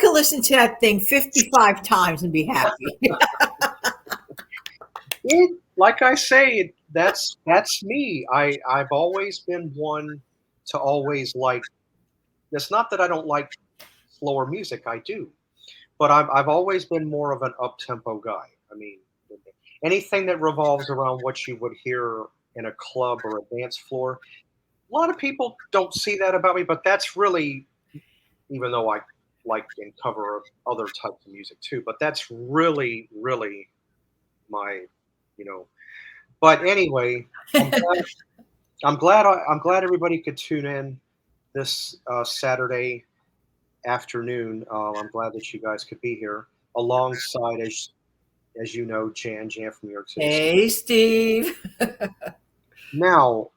could listen to that thing 55 times and be happy. Like I say, that's me. I've always been one to always like. It's not that I don't like slower music. I do, but I've always been more of an up tempo guy. I mean, anything that revolves around what you would hear in a club or a dance floor. A lot of people don't see that about me, but that's really, even though I like and cover other types of music too, but that's really my, you know. But anyway, I'm glad, I'm glad everybody could tune in this Saturday afternoon. I'm glad that you guys could be here alongside, as you know, Jan from New York City. Hey, Steve. Now,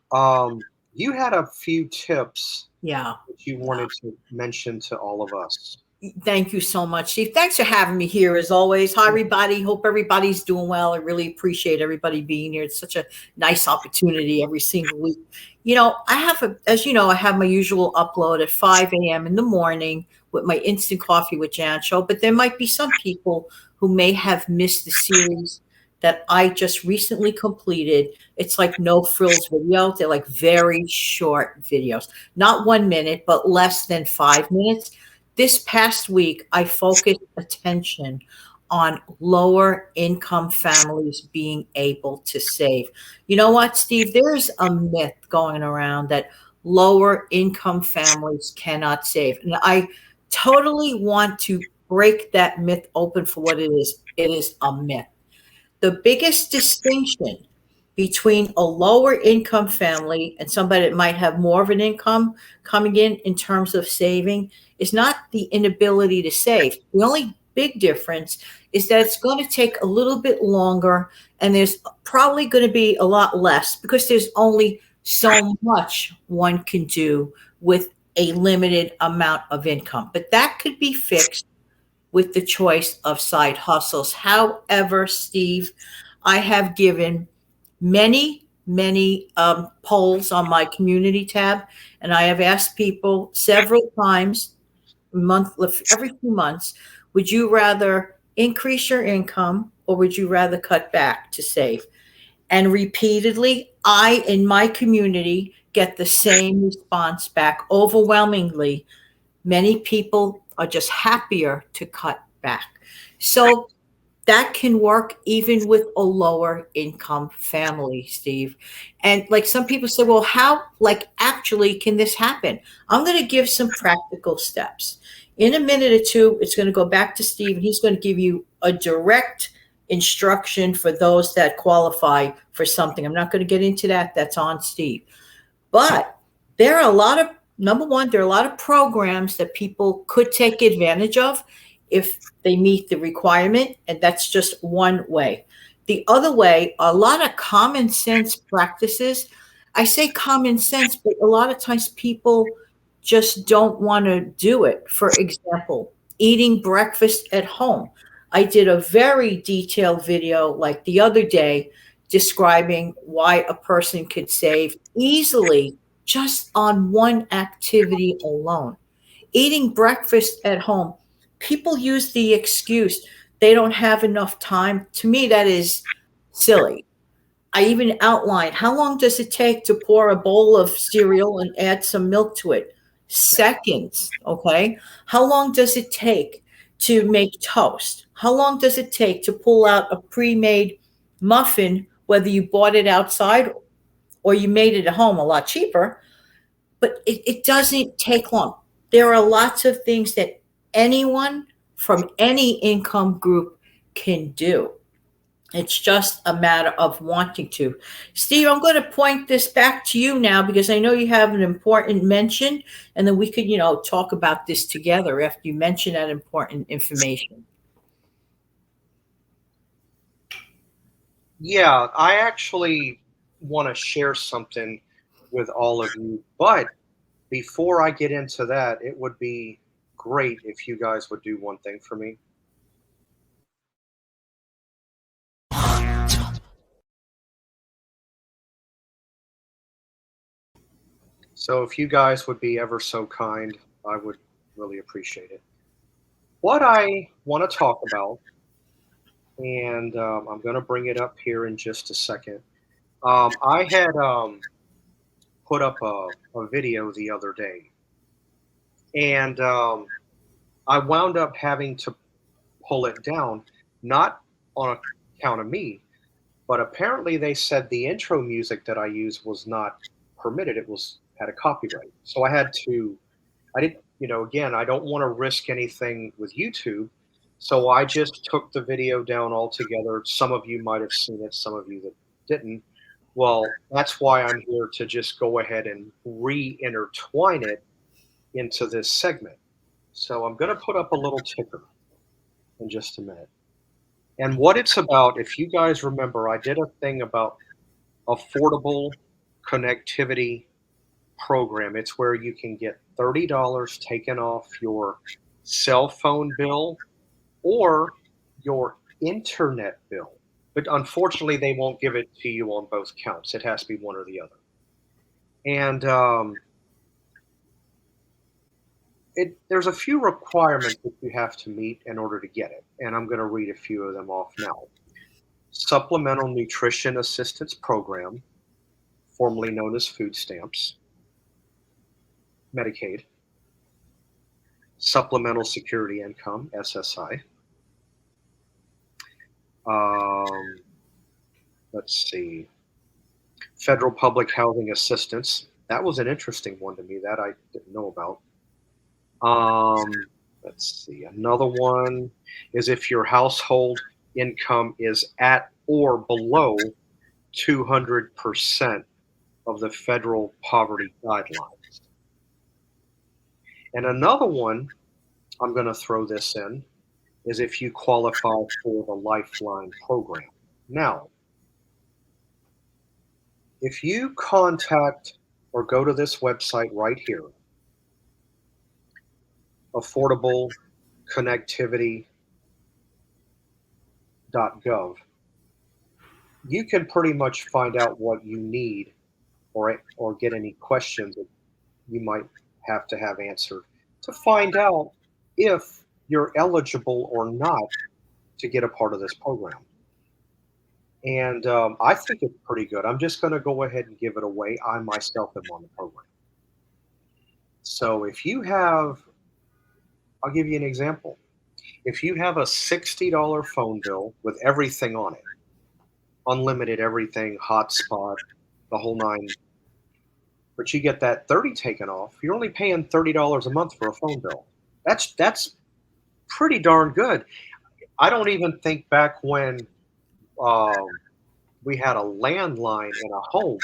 you had a few tips Yeah. that you wanted to mention to all of us. Thank you so much, Steve. Thanks for having me here as always. Hi, everybody. Hope everybody's doing well. I really appreciate everybody being here. It's such a nice opportunity every single week. As you know, I have my usual upload at 5 a.m. in the morning with my instant coffee with Jan show. But there might be some people who may have missed the series that I just recently completed. It's like no frills video. They're like very short videos, not 1 minute, but less than 5 minutes. This past week, I focused attention on lower income families being able to save. You know what, Steve? There's a myth going around that lower income families cannot save. And I totally want to break that myth open for what it is. It is a myth. The biggest distinction between a lower income family and somebody that might have more of an income coming in terms of saving is not the inability to save. The only big difference is that it's going to take a little bit longer and there's probably going to be a lot less because there's only so much one can do with a limited amount of income. But that could be fixed with the choice of side hustles. However, Steve, I have given many polls on my community tab, and I have asked people several times, every few months, would you rather increase your income or would you rather cut back to save? And repeatedly, I in my community get the same response back. Overwhelmingly, many people are just happier to cut back. So that can work even with a lower income family, Steve. And like some people say, well, how, like, actually can this happen? I'm going to give some practical steps. In a minute or two, it's going to go back to Steve, and he's going to give you a direct instruction for those that qualify for something. I'm not going to get into that. That's on Steve. But there are a lot of, number one, there are a lot of programs that people could take advantage of if they meet the requirement, and that's just one way. The other way, a lot of common sense practices. I say common sense, but a lot of times people just don't want to do it. For example, eating breakfast at home. I did a very detailed video like the other day describing why a person could save easily just on one activity alone. Eating breakfast at home. People use the excuse they don't have enough time. To me, that is silly. I even outlined how long does it take to pour a bowl of cereal and add some milk to it? Seconds, okay? How long does it take to make toast? How long does it take to pull out a pre-made muffin, whether you bought it outside or you made it at home, a lot cheaper? But it doesn't take long. There are lots of things that anyone from any income group can do. It's just a matter of wanting to. Steve, I'm going to point this back to you now because I know you have an important mention, and then we could, talk about this together after you mention that important information. Yeah, I actually want to share something with all of you, but before I get into that, it would be great if you guys would do one thing for me. So if you guys would be ever so kind, I would really appreciate it. What I want to talk about, and I'm going to bring it up here in just a second. I had put up a video the other day, and I wound up having to pull it down, not on account of me, but apparently they said the intro music that I used was not permitted. It was had a copyright. So I had to I didn't, again, I don't want to risk anything with YouTube. So I just took the video down altogether. Some of you might have seen it, some of you that didn't. Well, that's why I'm here to just go ahead and re-intertwine it into this segment. So I'm going to put up a little ticker in just a minute. And what it's about, if you guys remember, I did a thing about affordable connectivity program. It's where you can get $30 taken off your cell phone bill or your internet bill. But unfortunately, they won't give it to you on both counts. It has to be one or the other. And there's a few requirements that you have to meet in order to get it. And I'm going to read a few of them off now. Supplemental Nutrition Assistance Program, formerly known as food stamps, Medicaid, Supplemental Security Income, SSI. Um, let's see, Federal Public Housing Assistance. That was an interesting one to me that I didn't know about. Let's see, another one is if your household income is at or below 200% of the federal poverty guidelines. And another one, I'm going to throw this in, is if you qualify for the Lifeline program. Now, if you contact or go to this website right here, affordableconnectivity.gov, you can pretty much find out what you need or get any questions that you might have to have answered to find out if you're eligible or not to get a part of this program. And I think it's pretty good. I'm just going to go ahead and give it away. I myself am on the program. So if you have, I'll give you an example. If you have a $60 phone bill with everything on it, unlimited everything, hotspot, the whole nine, but you get that 30 taken off, you're only paying $30 a month for a phone bill. That's pretty darn good. I don't even think back when um, we had a landline in a home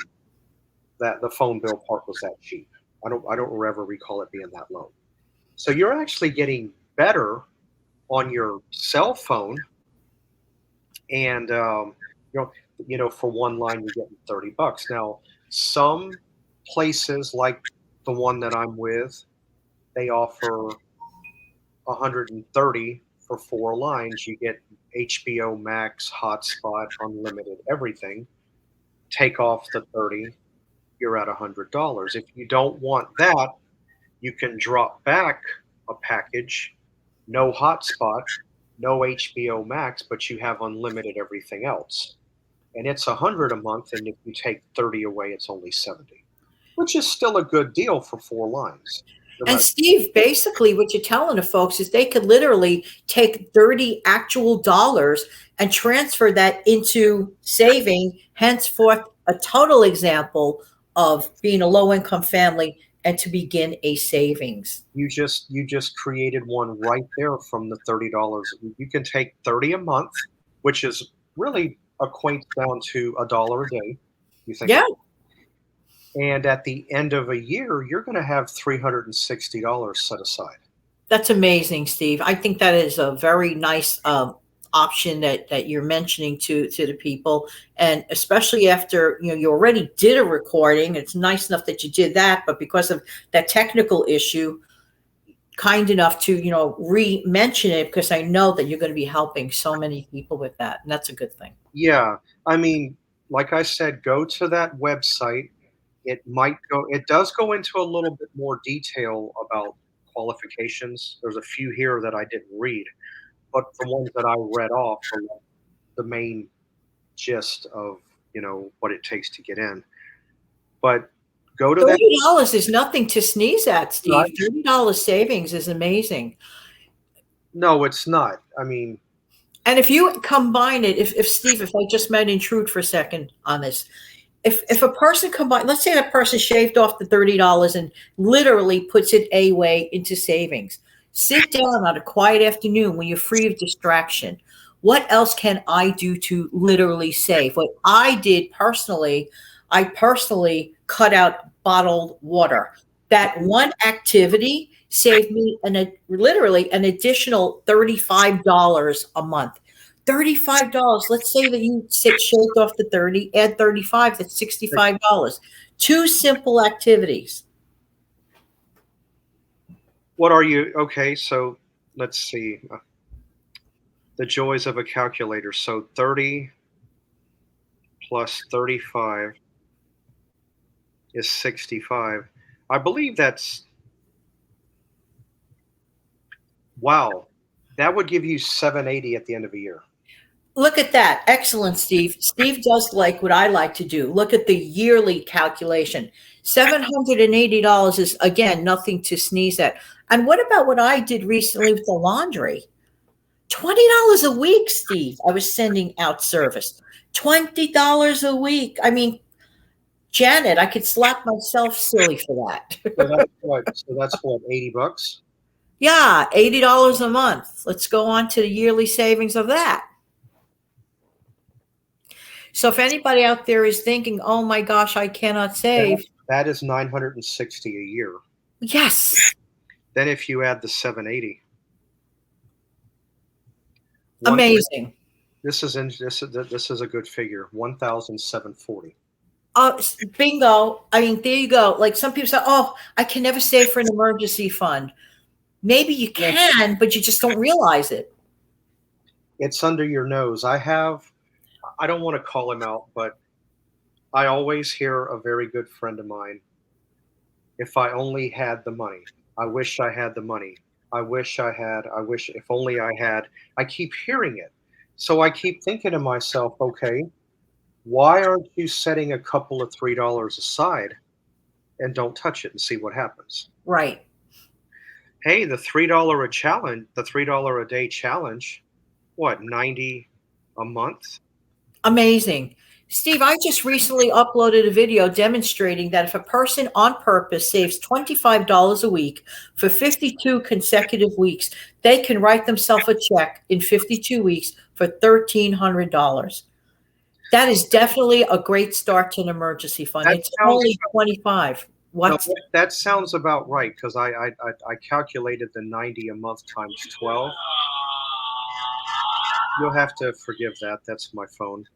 that the phone bill part was that cheap. I don't ever recall it being that low. So you're actually getting better on your cell phone, and you know for one line you're getting $30. Now some places like the one that I'm with, they offer 130 for 4 lines. You get HBO Max, hotspot, unlimited, everything. Take off the 30, you're at $100. If you don't want that, you can drop back a package, no hotspot, no HBO Max, but you have unlimited everything else. And it's 100 a month, and if you take 30 away, it's only 70, which is still a good deal for 4 lines. And Steve, basically what you're telling the folks is they could literally take 30 actual dollars and transfer that into saving, henceforth a total example of being a low income family and to begin a savings. You just created one right there from the $30. You can take 30 a month, which is really equates down to $1 a day. You think Yeah, and at the end of a year, you're going to have $360 set aside. that's amazing, Steve. I think that is a very nice option that you're mentioning to the people, and especially after you already did a recording. It's nice enough that you did that, but because of that technical issue, kind enough to re-mention it because I know that you're going to be helping so many people with that, and that's a good thing. Yeah, I mean, like I said, go to that website. It does go into a little bit more detail about qualifications. There's a few here that I didn't read, but the ones that I read off are like the main gist of what it takes to get in. But go to that. $30 is nothing to sneeze at, Steve. Right? $30 savings is amazing. No, it's not. I mean, And if you combine it, if Steve, if I just might intrude for a second on this, if a person combine, let's say that person shaved off the $30 and literally puts it away into savings. Sit down on a quiet afternoon when you're free of distraction. What else can I do to literally save? What I did personally, I personally cut out bottled water. That one activity saved me literally an additional $35 a month. $35. Let's say that you shaved off the 30, add 35, that's $65. Two simple activities. what are you? Okay, so let's see. The joys of a calculator. So 30 plus 35 is 65. I believe that's, wow. That would give you 780 at the end of a year. Look at that. Excellent, Steve. Steve does like what I like to do. Look at the yearly calculation. $780 is, again, nothing to sneeze at. And what about what I did recently with the laundry? $20 a week, Steve. I was sending out service. $20 a week. I mean, Janet, I could slap myself silly for that. So that's what? So that's what, $80? Yeah, $80 a month. Let's go on to the yearly savings of that. So if anybody out there is thinking, oh my gosh, I cannot save. That is 960 a year. Yes. Then if you add the 780, Amazing. This is a good figure. 1,740. Bingo. I mean, there you go. Like some people say, oh, I can never save for an emergency fund. Maybe you can, but you just don't realize it. It's under your nose. I don't want to call him out, but I always hear a very good friend of mine. If I only had the money. I wish I had the money. I wish if only I had. I keep hearing it. So I keep thinking to myself, okay, why aren't you setting a couple of $3 aside and don't touch it and see what happens? Right. Hey, the $3 a challenge, the $3 a day challenge, what, 90 a month? Amazing. Steve, I just recently uploaded a video demonstrating that if a person on purpose saves $25 a week for 52 consecutive weeks, they can write themselves a check in 52 weeks for $1,300. That is definitely a great start to an emergency fund. It's only 25. What? No, that sounds about right because I calculated the 90 a month times 12. You'll have to forgive that. That's my phone.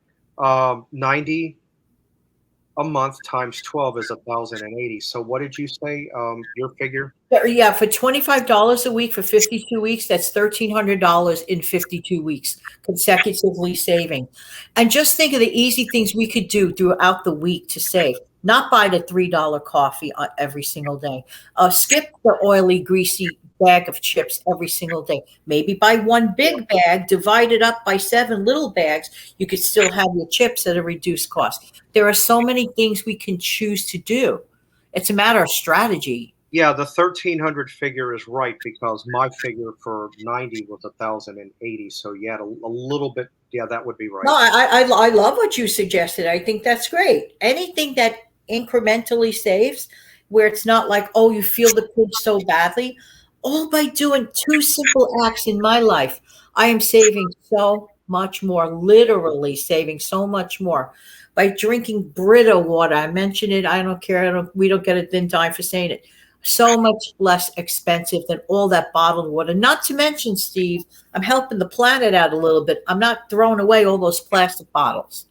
90 a month times 12 is 1,080. So what did you say? Your figure? Yeah, for $25 a week for 52 weeks, that's $1,300 in 52 weeks, consecutively saving. And just think of the easy things we could do throughout the week to save. Not buy the $3 coffee every single day. Skip the oily, greasy bag of chips every single day. Maybe buy one big bag, divide it up by 7 little bags. You could still have your chips at a reduced cost. There are so many things we can choose to do. It's a matter of strategy. Yeah, the 1,300 figure is right because my figure for 90 was 1,080. So yeah, a little bit. Yeah, that would be right. No, I love what you suggested. I think that's great. Anything that incrementally saves, where it's not like, oh, you feel the pinch so badly, all by doing 2 simple acts in my life, I am saving so much more, literally saving so much more. By drinking Brita water, I mentioned it, I don't care, we don't get a thin time for saying it. So much less expensive than all that bottled water. Not to mention, Steve, I'm helping the planet out a little bit. I'm not throwing away all those plastic bottles.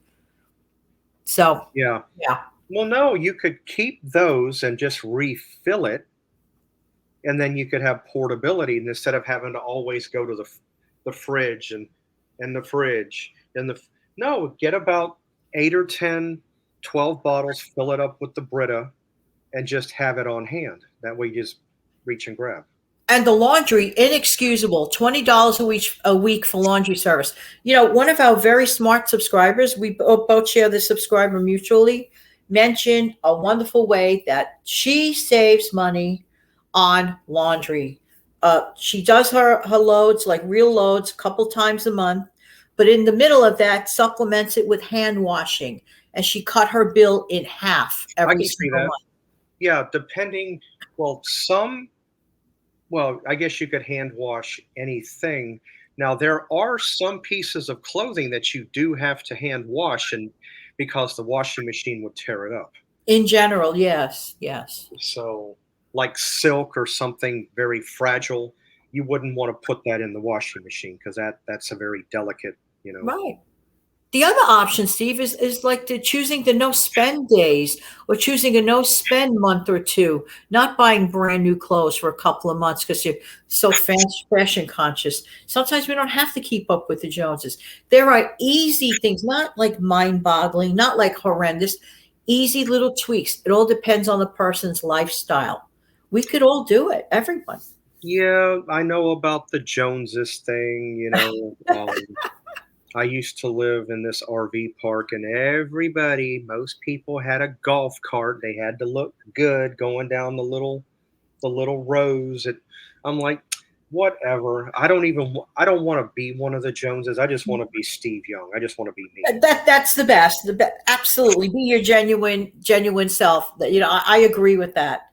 So, yeah. Yeah. Well, no, you could keep those and just refill it, and then you could have portability instead of having to always go to the fridge and the fridge and the no, get about 8 or 10, 12 bottles, fill it up with the Brita, and just have it on hand. That way you just reach and grab. And the laundry, inexcusable, $20 a week for laundry service. You know, one of our very smart subscribers, we both share the subscriber mutually, mentioned a wonderful way that she saves money on laundry. She does her loads, like real loads, a couple times a month, but in the middle of that, supplements it with hand washing, and she cut her bill in half I every can see single that. month. Yeah, depending. Well, I guess you could hand wash anything. Now, there are some pieces of clothing that you do have to hand wash, and because the washing machine would tear it up. In general, yes, yes. So, like silk or something very fragile, you wouldn't want to put that in the washing machine because that's a very delicate, you know. Right. The other option, Steve, is like the choosing the no spend days or choosing a no spend month or two, not buying brand new clothes for a couple of months because you're so fashion conscious. Sometimes we don't have to keep up with the Joneses. There are easy things, not like mind boggling, not like horrendous, easy little tweaks. It all depends on the person's lifestyle. We could all do it, everyone. Yeah, I know about the Joneses thing, you know. I used to live in this RV park, and most people had a golf cart. They had to look good going down the little rows. I'm like, whatever. I don't want to be one of the Joneses. I just want to be Steve Young. I just want to be me. That's the best. Absolutely, be your genuine self. You know, I agree with that.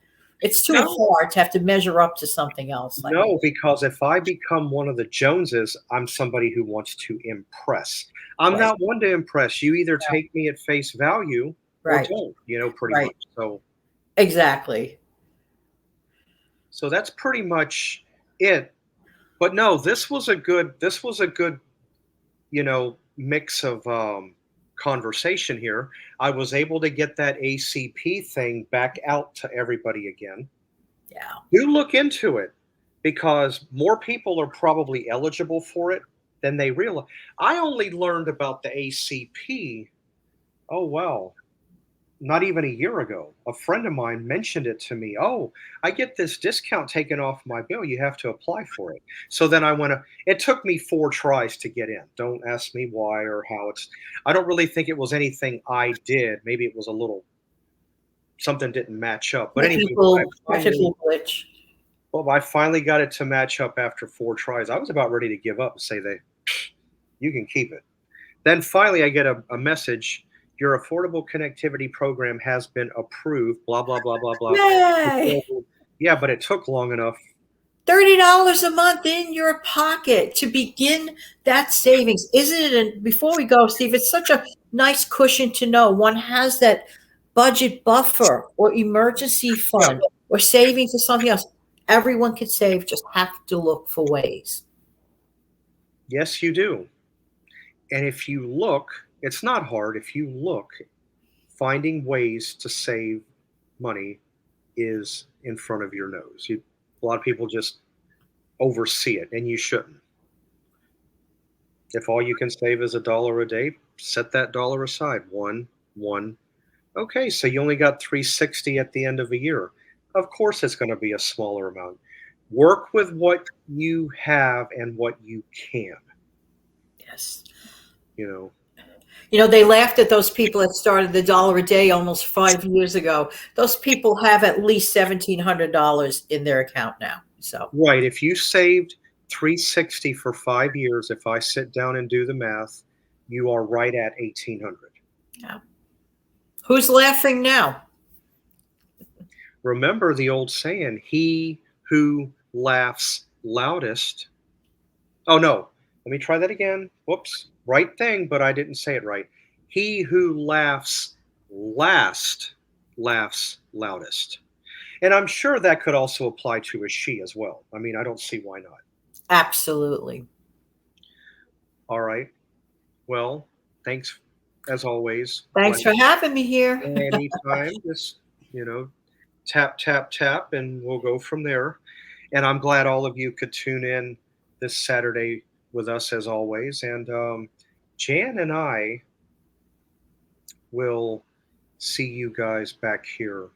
It's too No, hard to have to measure up to something else. I mean, no, because if I become one of the Joneses, I'm somebody who wants to impress. I'm right, not one to impress. You either take me at face value or right, don't, pretty right, much. exactly. So that's pretty much it. But no, this was a good mix of conversation here. I was able to get that ACP thing back out to everybody again. Yeah. Do look into it because more people are probably eligible for it than they realize. I only learned about the ACP, oh well, not even a year ago. A friend of mine mentioned it to me. Oh, I get this discount taken off my bill. You have to apply for it. So then I went. It took me 4 tries to get in. Don't ask me why or how. I don't really think it was anything I did. Maybe it was a little something didn't match up. But anyway, Technical glitch. I finally got it to match up after 4 tries. I was about ready to give up and say you can keep it. Then finally, I get a message. Your affordable connectivity program has been approved. Blah blah blah blah blah. Yay! Yeah, but it took long enough. $30 a month in your pocket to begin that savings. Isn't it? And before we go, Steve, it's such a nice cushion to know one has that budget buffer or emergency Yeah. fund or saving for something else. Everyone can save, just have to look for ways. Yes, you do. And if you look, it's not hard. If you look, finding ways to save money is in front of your nose. A lot of people just oversee it, and you shouldn't. If all you can save is $1 a day, set that dollar aside. One. Okay, so you only got 360 at the end of a year. Of course, it's going to be a smaller amount. Work with what you have and what you can. Yes. You know, You know, they laughed at those people that started the dollar a day almost 5 years ago. Those people have at least $1,700 in their account now. So, right? If you saved 360 for 5 years, if I sit down and do the math, you are right at 1800. yeah. Who's laughing now? Remember the old saying: "He who laughs loudest." Oh no, let me try that again. Whoops, right thing, but I didn't say it right. He who laughs last laughs loudest. And I'm sure that could also apply to a she as well. I mean, I don't see why not. Absolutely. All right. Well, thanks as always. Thanks for having me here. Anytime, just, tap, tap, tap, and we'll go from there. And I'm glad all of you could tune in this Saturday with us as always. And Jan and I will see you guys back here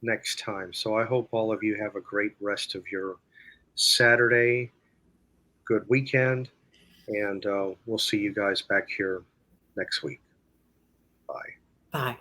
next time. So I hope all of you have a great rest of your Saturday. Good weekend, and we'll see you guys back here next week. Bye. Bye.